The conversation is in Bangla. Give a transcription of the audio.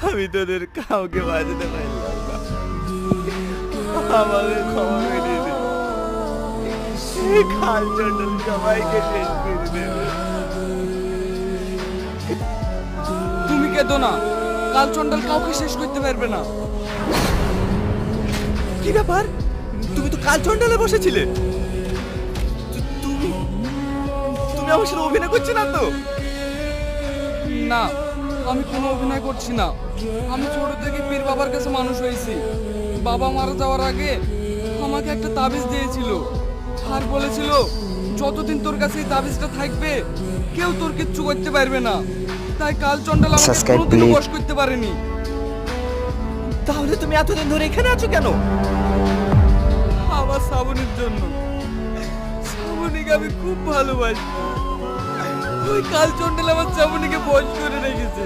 আমি তোদের কাউকে বাঁচাতে পারলাম না, আমাকে ক্ষমা করে দে। এই খাল চন্ডল সবাইকে শেষ করে দেবে। তুমি কেঁদো না, কাল চন্ডাল কাউকে শেষ করতে পারবে না। কি ব্যাপার, তুমি তো কাল চন্ডালে বসেছিলে। তুমি তুমি আমার সাথে অভিনয় করছো না তো? না, আমি কোনো অভিনয় করছি না। আমি ছোট থেকে পীর বাবার কাছে মানুষ হয়েছি। বাবা মারা যাওয়ার আগে আমাকে একটা তাবিজ দিয়েছিল আর বলেছিল যতদিন তোর কাছে এই তাবিজটা থাকবে কেউ তোর কিচ্ছু করতে পারবে না। তাই কাল চন্ডাল আমাকে Subscribe, কোনোদিনও please. বশ করতে পারেনি। তাহলে তুমি এতদিন ধরে এখানে আছো কেন? আমার শ্রাবণীর জন্য। শ্রাবণীকে আমি খুব ভালোবাসি। ওই কাল চন্ডাল আমার শ্রাবণীকে বশ করে রেখেছে।